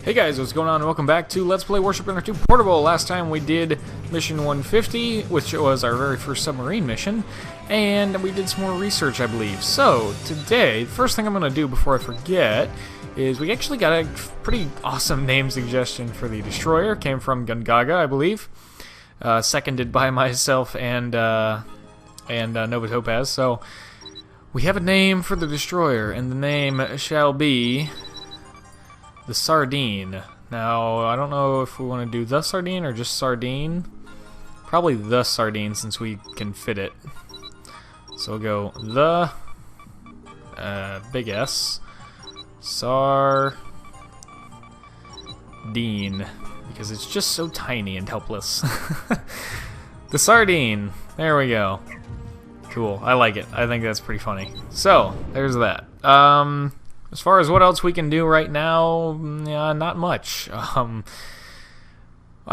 Hey guys, what's going on? Welcome back to Let's Play Warship Gunner 2 Portable. Last time we did mission 150, which was our very first submarine mission, and we did some more research, I believe. So, today, the first thing I'm going to do before I forget is we actually got a pretty awesome name suggestion for the destroyer. Came from Gungaga, I believe. Seconded by myself and Nova Topaz. So, we have a name for the destroyer, and the name shall be the Sardine. Now, I don't know if we want to do the Sardine or just Sardine. Probably the Sardine since we can fit it. So we'll go the big S Sardine because it's just so tiny and helpless. The Sardine. There we go. Cool. I like it. I think that's pretty funny. So, there's that. As far as what else we can do right now, yeah, not much. I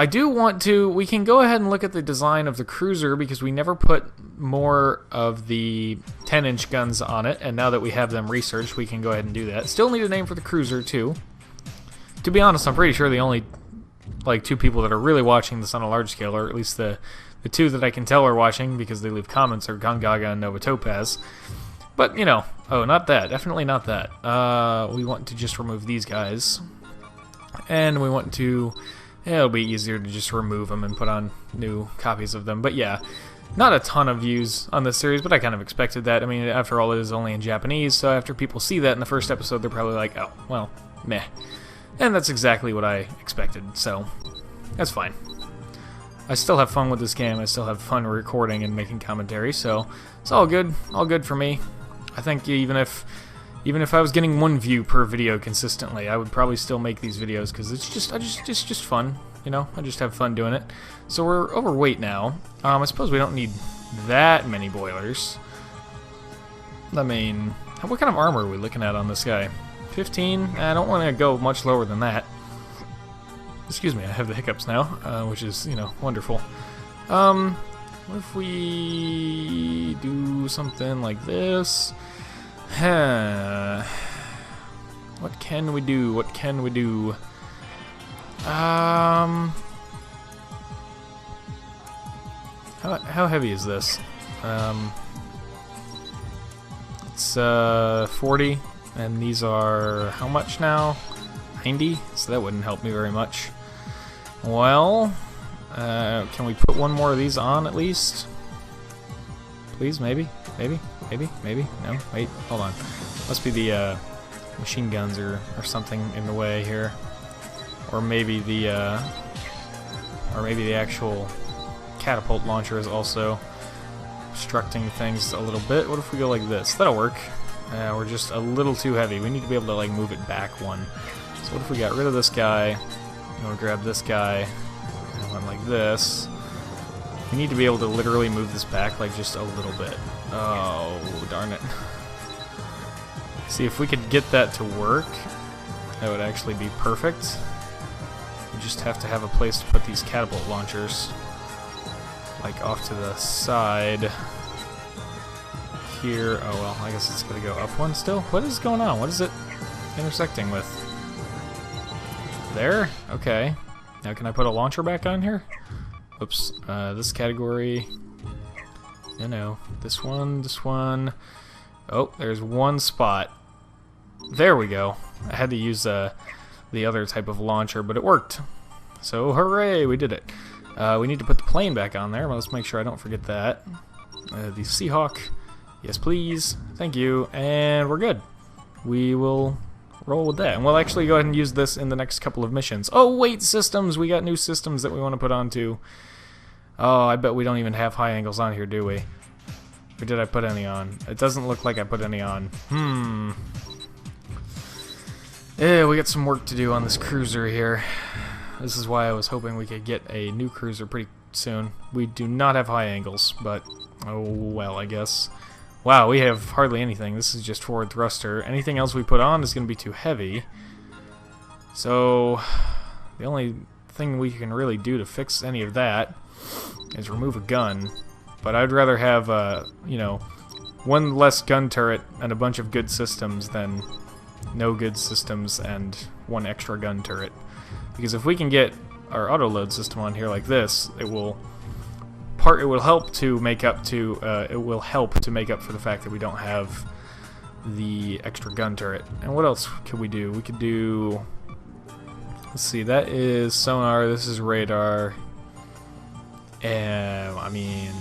do want to, we can go ahead and look at the design of the cruiser because we never put more of the 10-inch guns on it, and now that we have them researched, we can go ahead and do that. Still need a name for the cruiser, too. To be honest, I'm pretty sure the only, like, two people that are really watching this on a large scale, or at least the two that I can tell are watching because they leave comments, are Gungaga and Nova Topaz. But, you know, oh, not that. Definitely not that. We want to just remove these guys. And we want to, yeah, it'll be easier to just remove them and put on new copies of them. But yeah, not a ton of views on this series, but I kind of expected that. I mean, after all, it is only in Japanese, so after people see that in the first episode, they're probably like, oh, well, meh. And that's exactly what I expected, so that's fine. I still have fun with this game. I still have fun recording and making commentary, so it's all good for me. I think even if I was getting one view per video consistently, I would probably still make these videos because it's just fun, you know. I just have fun doing it. So we're overweight now. I suppose we don't need that many boilers. I mean, what kind of armor are we looking at on this guy? 15? I don't want to go much lower than that. Excuse me, I have the hiccups now, which is, you know, wonderful. What if we do something like this? What can we do? What can we do? How heavy is this? It's 40, and these are how much now? 90? So that wouldn't help me very much. Well, can we put one more of these on at least? Please, maybe? Maybe? No? Wait, hold on. Must be the machine guns or something in the way here. Or maybe the actual catapult launcher is also obstructing things a little bit. What if we go like this? That'll work. We're just a little too heavy. We need to be able to like move it back one. So what if we got rid of this guy, and we'll grab this guy, and went like this. We need to be able to literally move this back like just a little bit. Oh, darn it. See, if we could get that to work, that would actually be perfect. We just have to have a place to put these catapult launchers. Like off to the side. Here. Oh, well, I guess it's going to go up one still. What is going on? What is it intersecting with? There? Okay. Now can I put a launcher back on here? Oops. This category. No. This one. Oh, there's one spot. There we go. I had to use the other type of launcher, but it worked. So, hooray, we did it. We need to put the plane back on there. Well, let's make sure I don't forget that. The Seahawk. Yes, please. Thank you. And we're good. We will roll with that. And we'll actually go ahead and use this in the next couple of missions. Oh, wait, systems! We got new systems that we want to put on, too. Oh, I bet we don't even have high angles on here, do we? Or did I put any on? It doesn't look like I put any on. Yeah, we got some work to do on this cruiser here. This is why I was hoping we could get a new cruiser pretty soon. We do not have high angles, but oh well, I guess. Wow, we have hardly anything. This is just forward thruster. Anything else we put on is going to be too heavy. So, the only thing we can really do to fix any of that is remove a gun. But I'd rather have, you know, one less gun turret and a bunch of good systems than no good systems and 1 extra gun turret. Because if we can get our auto load system on here like this, it will help to make up to for the fact that we don't have the extra gun turret. And what else could we do? We could do, let's see, that is sonar, this is radar. I mean,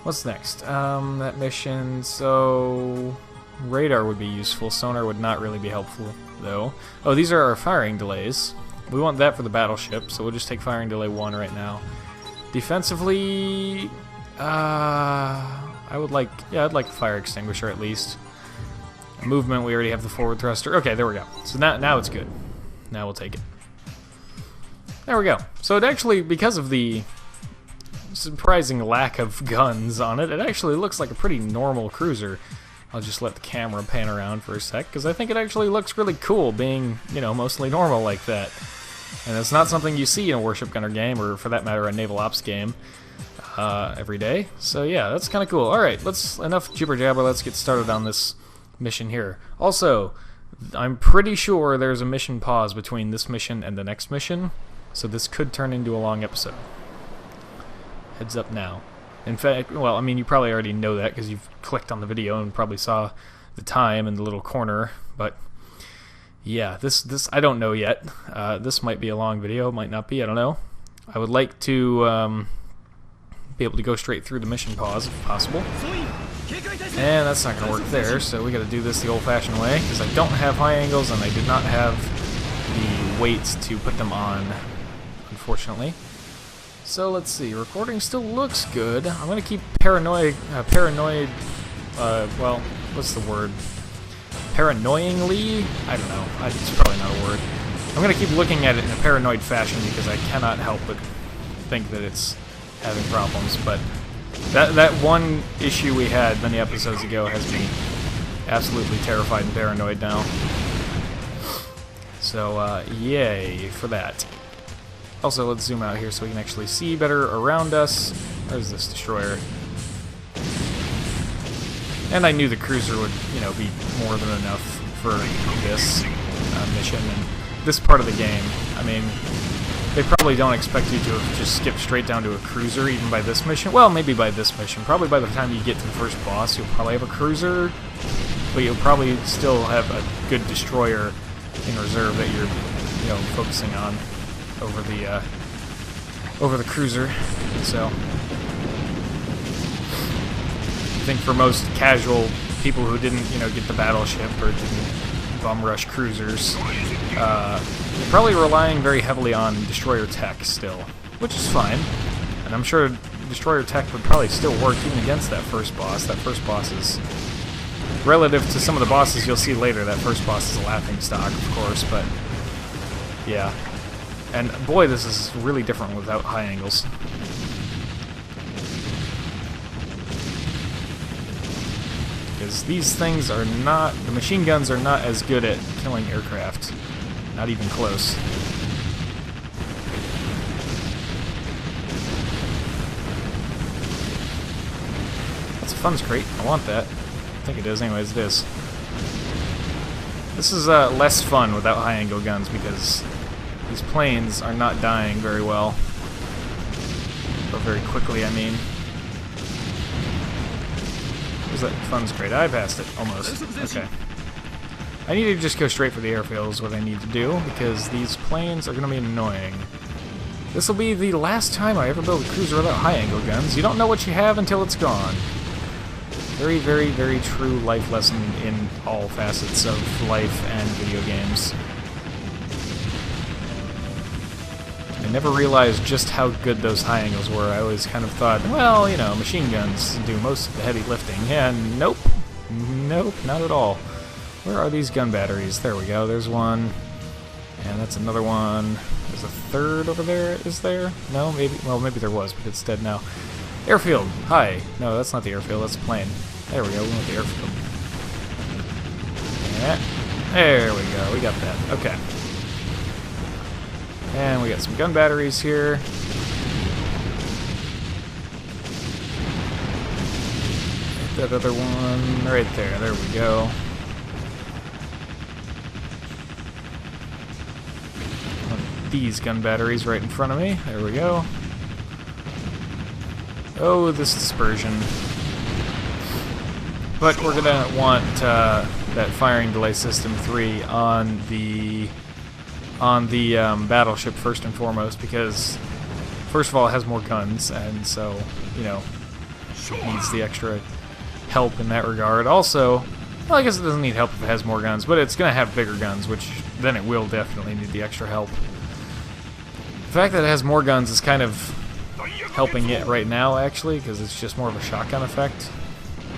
what's next? That mission, so radar would be useful. Sonar would not really be helpful, though. Oh, these are our firing delays. We want that for the battleship, so we'll just take firing delay 1 right now. Defensively, I'd like a fire extinguisher at least. Movement, we already have the forward thruster. Okay, there we go. So now it's good. Now we'll take it. There we go. So it actually, because of the surprising lack of guns on it, it actually looks like a pretty normal cruiser. I'll just let the camera pan around for a sec, because I think it actually looks really cool being, you know, mostly normal like that. And it's not something you see in a Warship Gunner game, or for that matter, a Naval Ops game, every day. So yeah, that's kind of cool. Alright, enough jibber jabber, let's get started on this mission here. Also, I'm pretty sure there's a mission pause between this mission and the next mission, so this could turn into a long episode. Heads up now. In fact, well, I mean, you probably already know that because you've clicked on the video and probably saw the time in the little corner, but yeah, this I don't know yet. This might be a long video, might not be, I don't know. I would like to be able to go straight through the mission pause if possible. And that's not going to work there, so we got to do this the old-fashioned way, because I don't have high angles and I did not have the weights to put them on, unfortunately. So let's see, recording still looks good. I'm going to keep paranoid, well, what's the word? Paranoyingly? I don't know, it's probably not a word. I'm going to keep looking at it in a paranoid fashion because I cannot help but think that it's having problems, but that one issue we had many episodes ago has me absolutely terrified and paranoid now. So, yay for that. Also, let's zoom out here so we can actually see better around us. Where's this destroyer? And I knew the cruiser would, you know, be more than enough for this mission and this part of the game. I mean, they probably don't expect you to just skip straight down to a cruiser even by this mission. Well, maybe by this mission. Probably by the time you get to the first boss, you'll probably have a cruiser, but you'll probably still have a good destroyer in reserve that you're, you know, focusing on over the cruiser. So I think for most casual people who didn't, you know, get the battleship or didn't bum rush cruisers, you're probably relying very heavily on destroyer tech still, which is fine. And I'm sure destroyer tech would probably still work even against that first boss. That first boss is, relative to some of the bosses you'll see later, that first boss is a laughing stock, of course, but yeah. And boy, this is really different without high angles. Because these things are not, the machine guns are not as good at killing aircraft. Not even close. That's a funds crate. I want that. I think it is. Anyways, it is. This is less fun without high angle guns because these planes are not dying very well. Or very quickly, I mean. Where's that funds crate? I passed it, almost. Okay. I need to just go straight for the airfield is what I need to do, because these planes are going to be annoying. This will be the last time I ever build a cruiser without high angle guns. You don't know what you have until it's gone. Very, very, very true life lesson in all facets of life and video games. I never realized just how good those high angles were. I always kind of thought, well, you know, machine guns do most of the heavy lifting. And nope. Nope, not at all. Where are these gun batteries? There we go, there's one. And that's another one. There's a third over there, is there? No, maybe, well, maybe there was, but it's dead now. Airfield, hi. No, that's not the airfield, that's the plane. There we go, we want the airfield. Yeah. There we go, we got that. Okay. And we got some gun batteries here. That other one right there. There we go. these gun batteries right in front of me. There we go. Oh, this dispersion. But we're gonna want that firing delay system 3 on the battleship first and foremost, because first of all it has more guns, and so, you know, needs the extra help in that regard. Also, well, I guess it doesn't need help if it has more guns, but it's gonna have bigger guns, which then it will definitely need the extra help. The fact that it has more guns is kind of helping it right now, actually, because it's just more of a shotgun effect,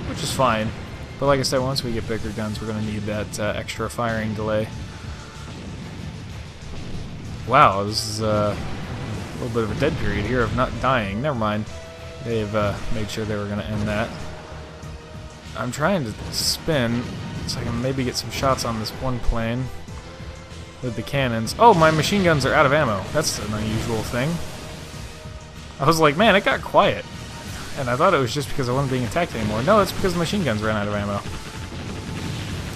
which is fine. But like I said, once we get bigger guns, we're going to need that extra firing delay. Wow, this is a little bit of a dead period here of not dying. Never mind. They've made sure they were going to end that. I'm trying to spin so I can maybe get some shots on this one plane with the cannons. Oh, my machine guns are out of ammo. That's an unusual thing. I was like, man, it got quiet. And I thought it was just because I wasn't being attacked anymore. No, it's because the machine guns ran out of ammo.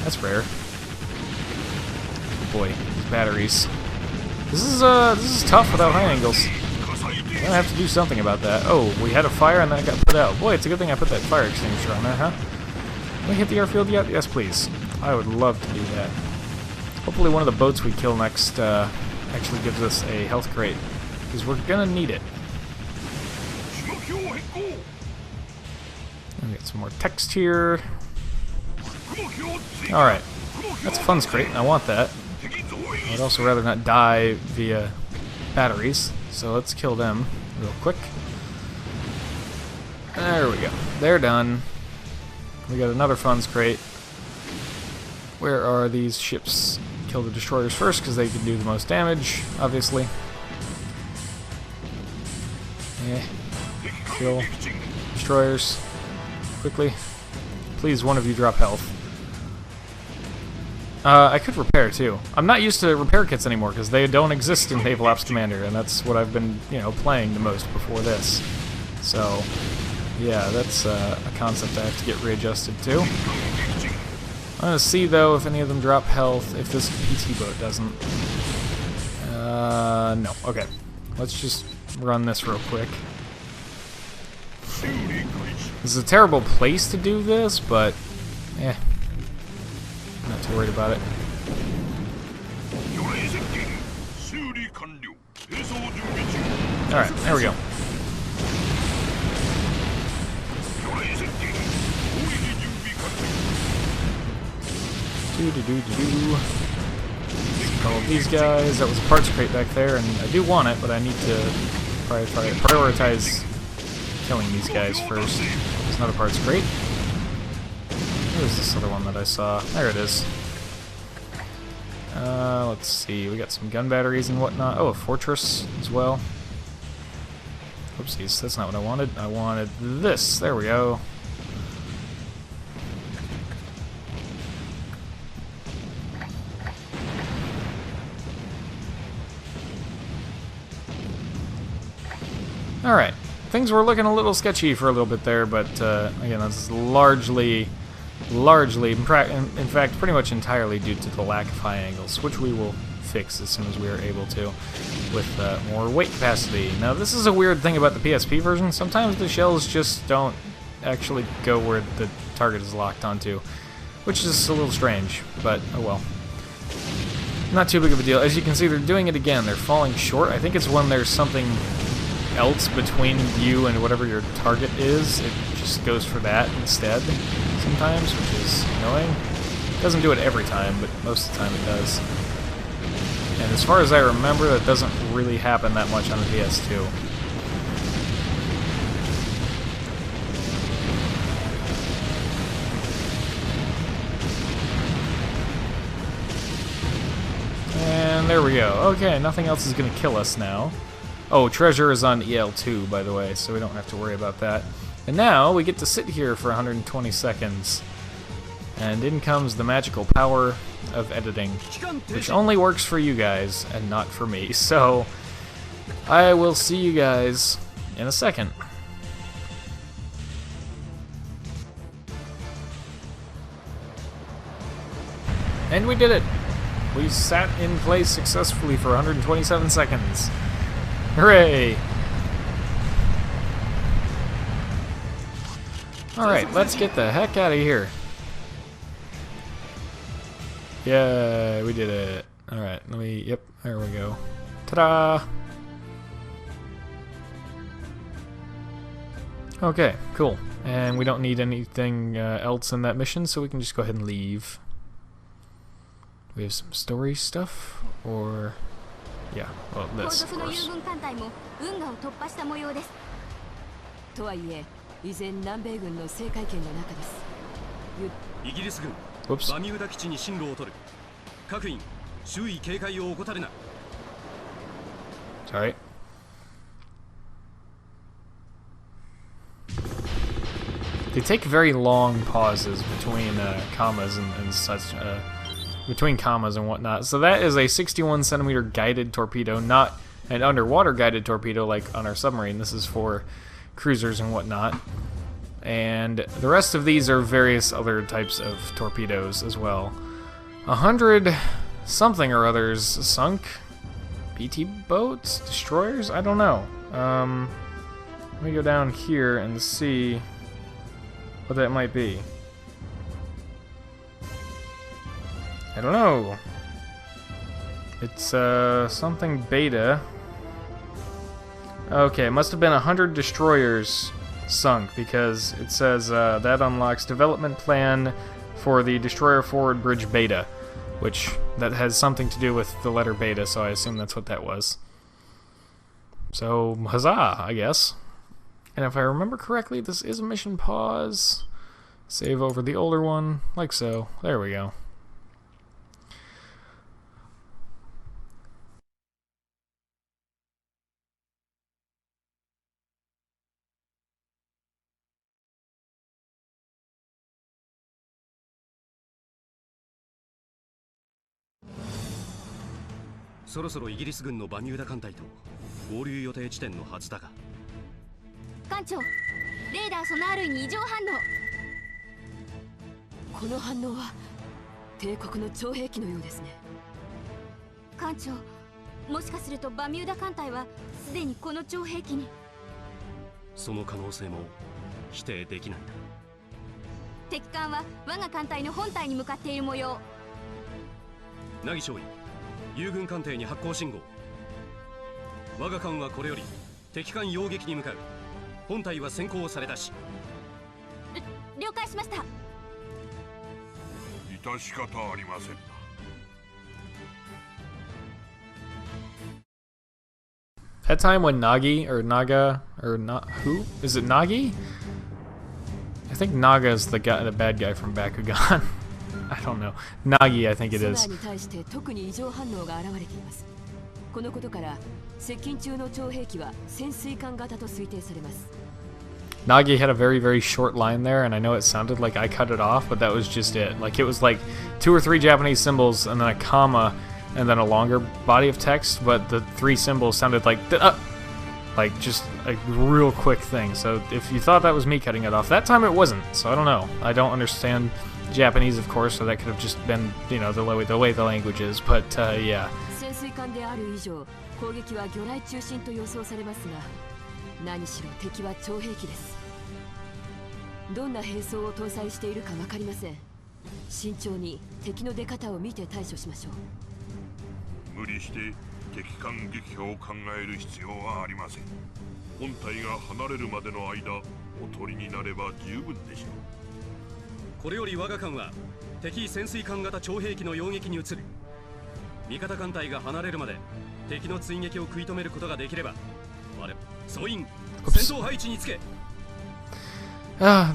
That's rare. Oh boy, these batteries. This is tough without high angles. I'm gonna have to do something about that. Oh, we had a fire and then it got put out. Boy, it's a good thing I put that fire extinguisher on there, huh? Can we hit the airfield yet? Yes, please. I would love to do that. Hopefully one of the boats we kill next actually gives us a health crate, because we're gonna need it. We get some more text here. Alright. That's a funds crate, and I want that. I'd also rather not die via batteries, so let's kill them real quick. There we go. They're done. We got another funds crate. Where are these ships? Kill the destroyers first, because they can do the most damage, obviously. Yeah. Kill destroyers. Quickly. Please, one of you drop health. I could repair, too. I'm not used to repair kits anymore, because they don't exist in Naval Ops Commander, and that's what I've been, you know, playing the most before this. So, yeah, that's a concept I have to get readjusted to. I'm gonna see, though, if any of them drop health, if this PT boat doesn't. No. Okay. Let's just run this real quick. This is a terrible place to do this, but, eh. I'm not too worried about it. Alright, there we go. All these guys. That was a parts crate back there, and I do want it, but I need to prioritize killing these guys first. There's another parts crate. Where's this other one that I saw? There it is. Let's see. We got some gun batteries and whatnot. Oh, a fortress as well. Oopsies, that's not what I wanted. I wanted this. There we go. Alright. Things were looking a little sketchy for a little bit there, but again, that's largely, in fact, pretty much entirely due to the lack of high angles, which we will fix as soon as we are able to, with more weight capacity. Now, this is a weird thing about the PSP version. Sometimes the shells just don't actually go where the target is locked onto, which is a little strange, but oh well. Not too big of a deal. As you can see, they're doing it again. They're falling short. I think it's when there's something else between you and whatever your target is. It just goes for that instead sometimes, which is annoying. It doesn't do it every time, but most of the time it does. And as far as I remember, that doesn't really happen that much on the PS2. And there we go. Okay, nothing else is going to kill us now. Oh, treasure is on EL2, by the way, so we don't have to worry about that. And now we get to sit here for 120 seconds. And in comes the magical power of editing, which only works for you guys and not for me. So I will see you guys in a second. And we did it! We sat in place successfully for 127 seconds. Hooray! Alright, let's get the heck out of here. Yeah, we did it. Alright, let me, yep, there we go. Ta-da! Okay, cool. And we don't need anything else in that mission, so we can just go ahead and leave. We have some story stuff, or... yeah, well, this, of course. Whoops. Sorry. They take very long pauses between commas and such, between commas and whatnot. So that is a 61 centimeter guided torpedo, not an underwater guided torpedo like on our submarine. This is for cruisers and whatnot. And the rest of these are various other types of torpedoes as well. 100 something or others sunk. BT boats? Destroyers? I don't know. Let me go down here and see what that might be. I don't know. It's something beta. Okay, it must have been 100 destroyers sunk, because it says that unlocks development plan for the destroyer forward bridge beta, which that has something to do with the letter beta, so I assume that's what that was. So, huzzah, I guess. And if I remember correctly, this is a mission pause. Save over the older one, like so. There we go. So ろそろイギリス軍のバミューダ艦隊と合流予定地点のはずだが。艦長、レーダーソナー類に異常反応。この反応は帝国の超兵器のようですね。艦長、もしかするとバミューダ艦隊はすでにこの超兵器に。その可能性も否定できないんだ。敵艦は我が艦隊の本体に向かっている模様。凪少尉、友軍艦艇に発光信号。我が艦はこれより敵艦擁撃に向かう。本体は先行されたし。了解しました。致し方ありませんな。That time when Nagi, or Naga, or not, who? Is it Nagi? I think Naga is the guy, the bad guy from Bakugan. I don't know. Nagi, I think it is. Nagi had a very, very short line there, and I know it sounded like I cut it off, but that was just it. Like, it was like 2 or 3 Japanese symbols, and then a comma, and then a longer body of text, but the 3 symbols sounded like just a real quick thing. So if you thought that was me cutting it off, that time it wasn't, so I don't know. I don't understand Japanese, of course, so that could have just been, you know, the way the language is, but yeah.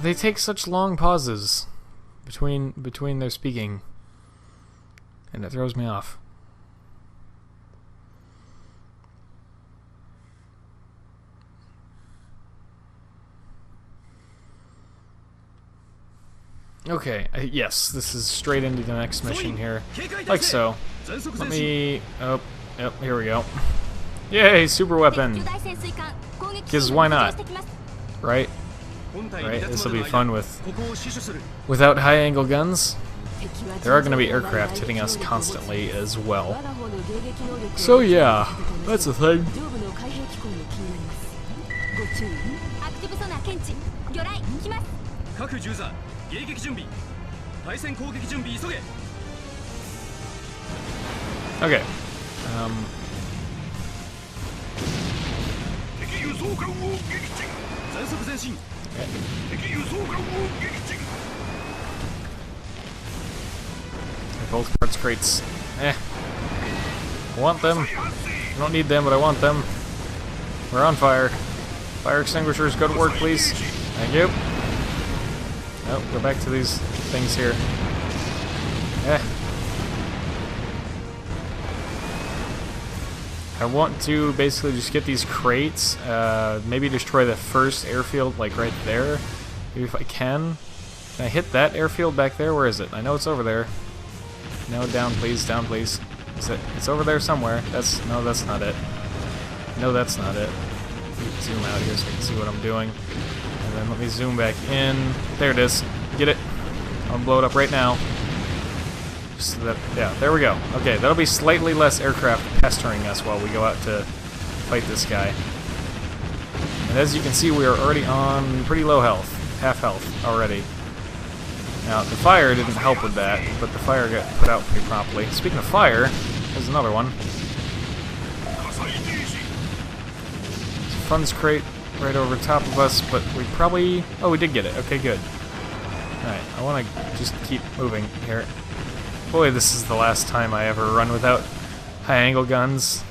They take such long pauses between their speaking, and it throws me off. Okay, yes, this is straight into the next mission here, like so. Let me, oh, yep, here we go. Yay, super weapon! Because why not? Right? Right, this will be fun without high angle guns. there are going to be aircraft hitting us constantly as well. So yeah, that's the thing. Okay. Both parts crates. I want them. I don't need them, but I want them. We're on fire. Fire extinguishers, go to work, please. Thank you. Oh, go back to these things here. I want to basically just get these crates, maybe destroy the first airfield, like right there. Maybe if I can. Can I hit that airfield back there? Where is it? I know it's over there. No, down please, down please. Is it? It's over there somewhere. No, that's not it. No, that's not it. Zoom out here so I can see what I'm doing. And then let me zoom back in. There it is. Get it. I'll blow it up right now. So that, yeah, there we go. Okay, that'll be slightly less aircraft pestering us while we go out to fight this guy. And as you can see, we are already on pretty low health. Half health already. Now, the fire didn't help with that, but the fire got put out pretty promptly. Speaking of fire, there's another one. There's a funds crate right over top of us, but we probably... Oh, we did get it. Okay, good. Alright, I want to just keep moving here. Boy, this is the last time I ever run without high-angle guns.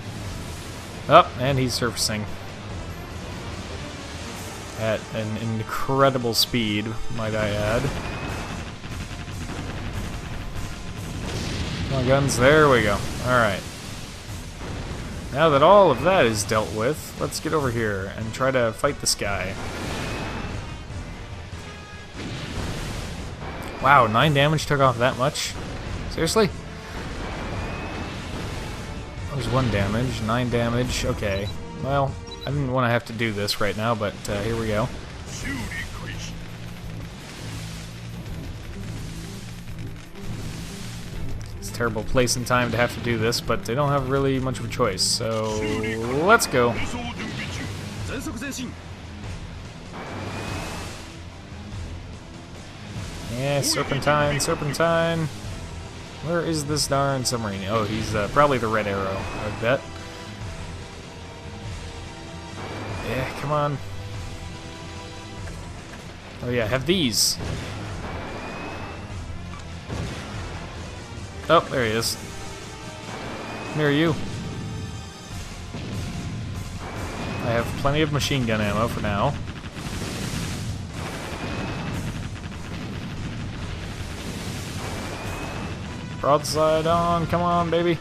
Oh, and he's surfacing. At an incredible speed, might I add. Come on, guns. There we go. Alright. Now that all of that is dealt with, let's get over here and try to fight this guy. Wow, 9 damage took off that much? Seriously? That was 1 damage, 9 damage. Okay. Well, I didn't want to have to do this right now, but here we go. It's a terrible place and time to have to do this, but they don't have really much of a choice, so let's go. Yeah, serpentine, serpentine. Where is this darn submarine? Oh, he's probably the red arrow, I bet. Yeah, come on. Oh yeah, have these. Oh, there he is. Come here, you. I have plenty of machine gun ammo for now. Broadside on, come on, baby.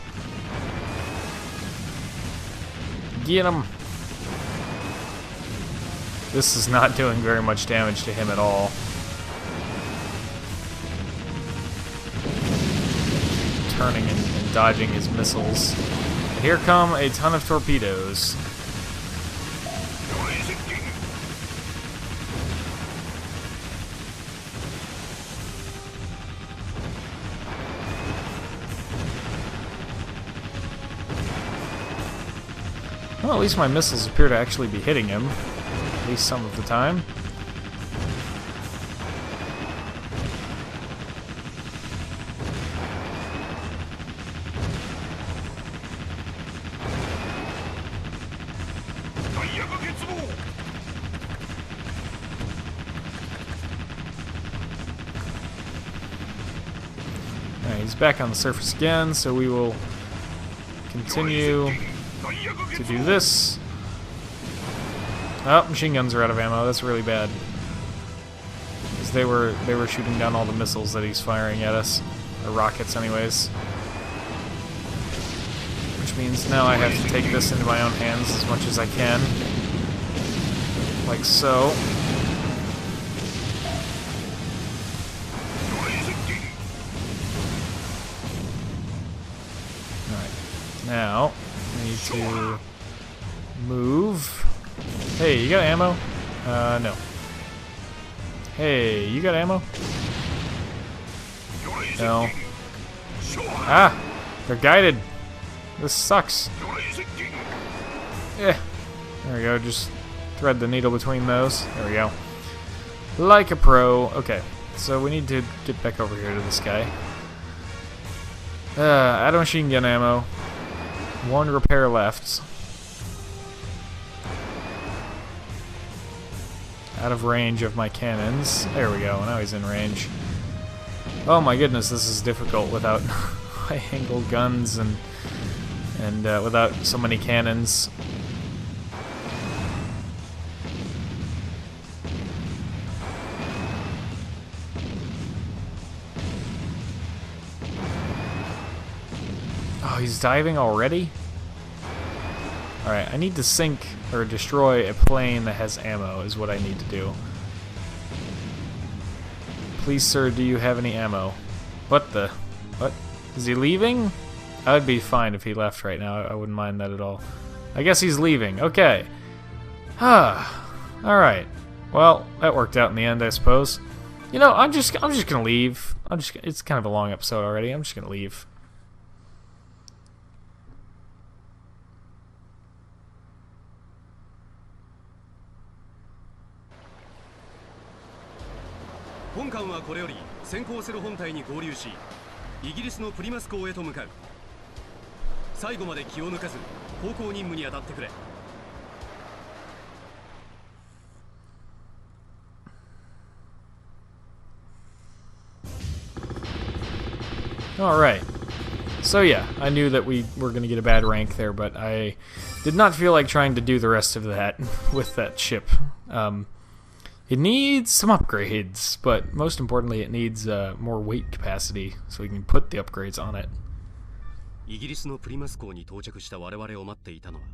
Get him. This is not doing very much damage to him at all. Turning and dodging his missiles. And here come a ton of torpedoes. Well, at least my missiles appear to actually be hitting him. At least some of the time. Alright, he's back on the surface again, so we will continue to do this. Oh, machine guns are out of ammo. That's really bad. Because they were shooting down all the missiles that he's firing at us. Or rockets, anyways. Which means now I have to take this into my own hands as much as I can. Like so. Alright. Now, I need to move. Hey, you got ammo? No. Hey, you got ammo? No. Ah! They're guided. This sucks. Eh. There we go. Just thread the needle between those. There we go. Like a pro. Okay. So we need to get back over here to this guy. Add machine gun ammo. 1 repair left. Out of range of my cannons. There we go. Now he's in range. Oh my goodness, this is difficult without high-angle guns and without so many cannons. Oh, he's diving already? Alright, I need to sink or destroy a plane that has ammo is what I need to do. Please, sir, do you have any ammo? What the? What? Is he leaving? I would be fine if he left right now. I wouldn't mind that at all. I guess he's leaving. Okay. Alright. Well, that worked out in the end, I suppose. You know, I'm just gonna leave. It's kind of a long episode already. I'm just gonna leave.本艦はこれより先行する本隊に合流し、イギリスのプリマス港へと向かう。最後まで気を抜かず航行任務に当たってくれ。Alright. So yeah, I knew that we were going to get a bad rank there, but I did not feel like trying to do the rest of that with that ship. It needs some upgrades, but most importantly it needs more weight capacity so we can put the upgrades on it. イギリスのプリマス港に到着した我々を待っていたのは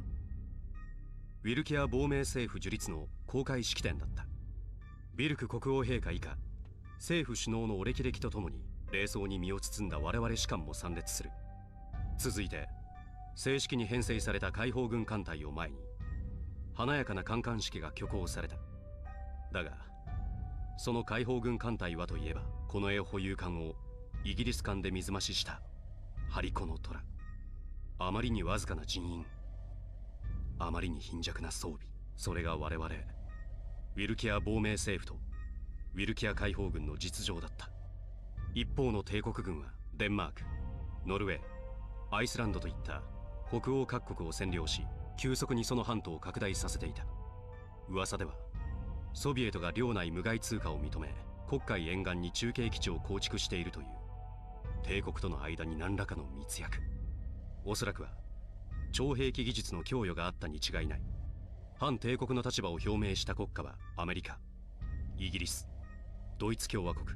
ウィルキア亡命政府樹立の公開式典だった。ビルク国王陛下以下政府首脳のお歴々とともに礼装に身を包んだ我々士官も参列する。続いて正式に編成された解放軍艦隊を前に華やかな観艦式が挙行された。だがその解放軍艦隊はといえばこの絵保有艦をイギリス艦で水増しした張り子の虎。あまりにわずかな人員、あまりに貧弱な装備、それが我々ウィルキア亡命政府とウィルキア解放軍の実情だった。一方の帝国軍はデンマーク、ノルウェー、アイスランドといった北欧各国を占領し急速にその半島を拡大させていた。噂ではソビエトが領内無害通貨を認め黒海沿岸に中継基地を構築しているという。帝国との間に何らかの密約、おそらくは超兵器技術の供与があったに違いない。反帝国の立場を表明した国家はアメリカ、イギリス、ドイツ共和国、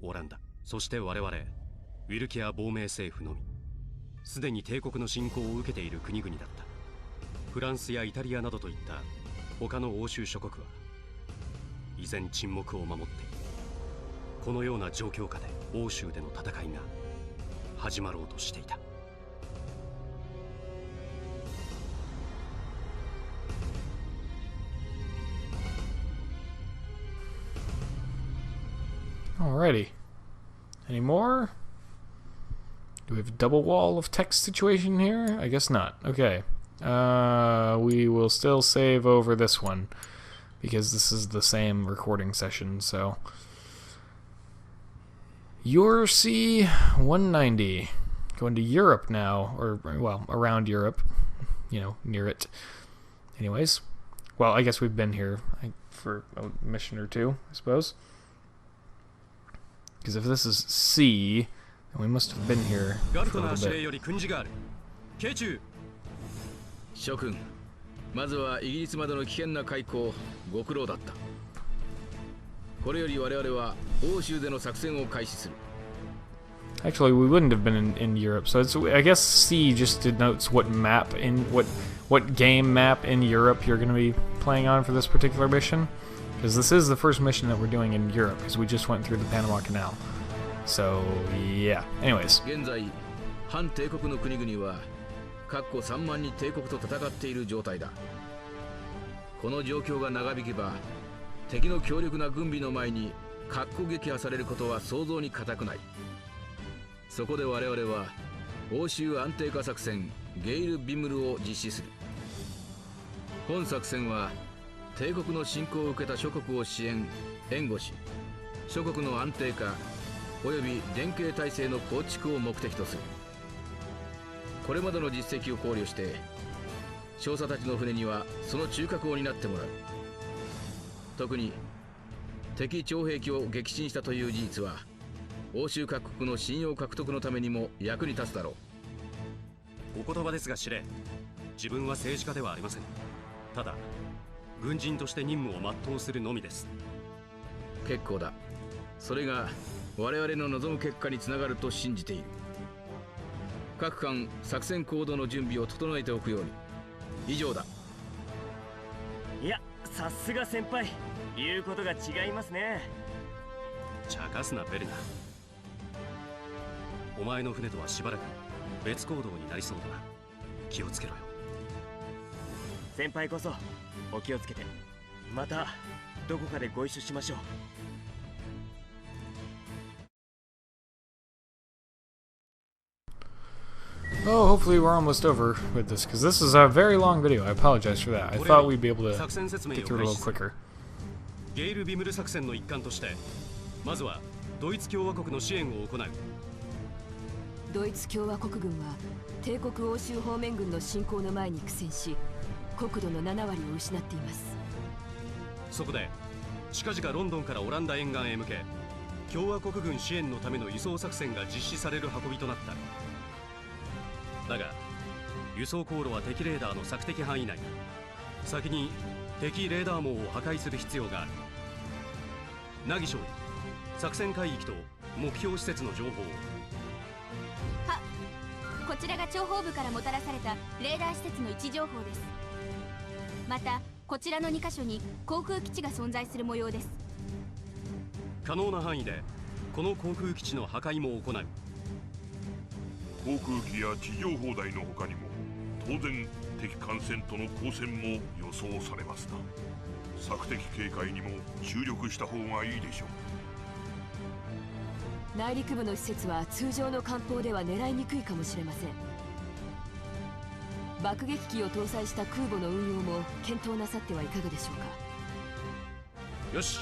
オランダ、そして我々ウィルキア亡命政府のみ。すでに帝国の侵攻を受けている国々だった。フランスやイタリアなどといった他の欧州諸国は依然沈黙を守っている。このような状況下で欧州での戦いが始まろうとしていた。Alrighty. Any more? Do we have a double wall of text situation here? I guess not. Okay. We will still save over this one because this is the same recording session, so Your C 190 going to Europe now, or well, around Europe, you know, near it. Anyways, well, I guess we've been here for a mission or two, I suppose. Because if this is C, then we must have been here for a little bit. 諸君、まずはイギリスまでの危険な海溝、ご苦労だった。これより我々は欧州での作戦を開始する。 Actually, we wouldn't have been in Europe, so it's, I guess C just denotes what map in what game map in Europe you're going to be playing on for this particular mission, because this is the first mission that we're doing in Europe, because we just went through the Panama Canal. So yeah. Anyways. 現在、反帝国の国々は各個3万に帝国と戦っている状態だ。この状況が長引けば、敵の強力な軍備の前に格好撃破されることは想像に難くない。そこで我々は欧州安定化作戦ゲイル・ビムルを実施する。本作戦は帝国の侵攻を受けた諸国を支援援護し、諸国の安定化および連携体制の構築を目的とする。これまでの実績を考慮して少佐たちの船にはその中核を担ってもらう。特に敵徴兵器を撃沈したという事実は欧州各国の信用獲得のためにも役に立つだろう。お言葉ですが司令、自分は政治家ではありません。ただ軍人として任務を全うするのみです。結構だ。それが我々の望む結果につながると信じている。各艦作戦行動の準備を整えておくように。以上だ。いや、さすが先輩、言うことが違いますね。茶化すなベルナ。お前の船とはしばらく別行動になりそうだな。気をつけろよ。先輩こそお気をつけて。またどこかでご一緒しましょう。Oh, hopefully we're almost over with this, because this is a very long video. I apologize for that. I thought we'd be able to get through it a little quicker. ゲイル・ビムル作戦の一環として、まずはドイツ共和国の支援を行う。ドイツ共和国軍は帝国欧州方面軍の侵攻の前に苦戦し、国土の7割を失っています。そこで近々ロンドンからオランダ沿岸へ向け、共和国軍支援のための輸送作戦が実施される運びとなった。だが輸送航路は敵レーダーの索敵範囲内。先に敵レーダー網を破壊する必要がある。凪少尉、作戦海域と目標施設の情報を。は、こちらが諜報部からもたらされたレーダー施設の位置情報です。またこちらの2カ所に航空基地が存在する模様です。可能な範囲でこの航空基地の破壊も行う。航空機や地上砲台の他にも当然敵艦船との交戦も予想されますな。索敵警戒にも注力した方がいいでしょう。内陸部の施設は通常の艦砲では狙いにくいかもしれません。爆撃機を搭載した空母の運用も検討なさってはいかがでしょうか。よし、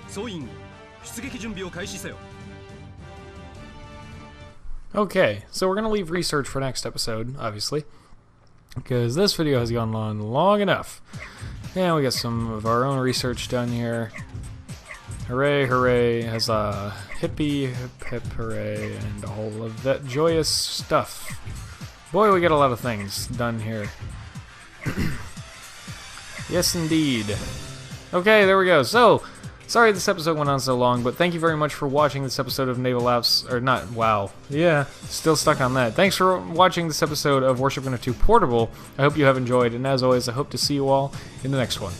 総員出撃準備を開始せよ。Okay, so we're going to leave research for next episode, obviously, because this video has gone on long enough. And we got some of our own research done here. Hooray, hooray, has a hippie, hip, hip, hooray, and all of that joyous stuff. Boy, we got a lot of things done here. Yes, indeed. Okay, there we go. So, sorry this episode went on so long, but thank you very much for watching this episode of Naval Ops, or not, wow, yeah, still stuck on that. Thanks for watching this episode of Warship Gunner 2 Portable. I hope you have enjoyed, and as always, I hope to see you all in the next one.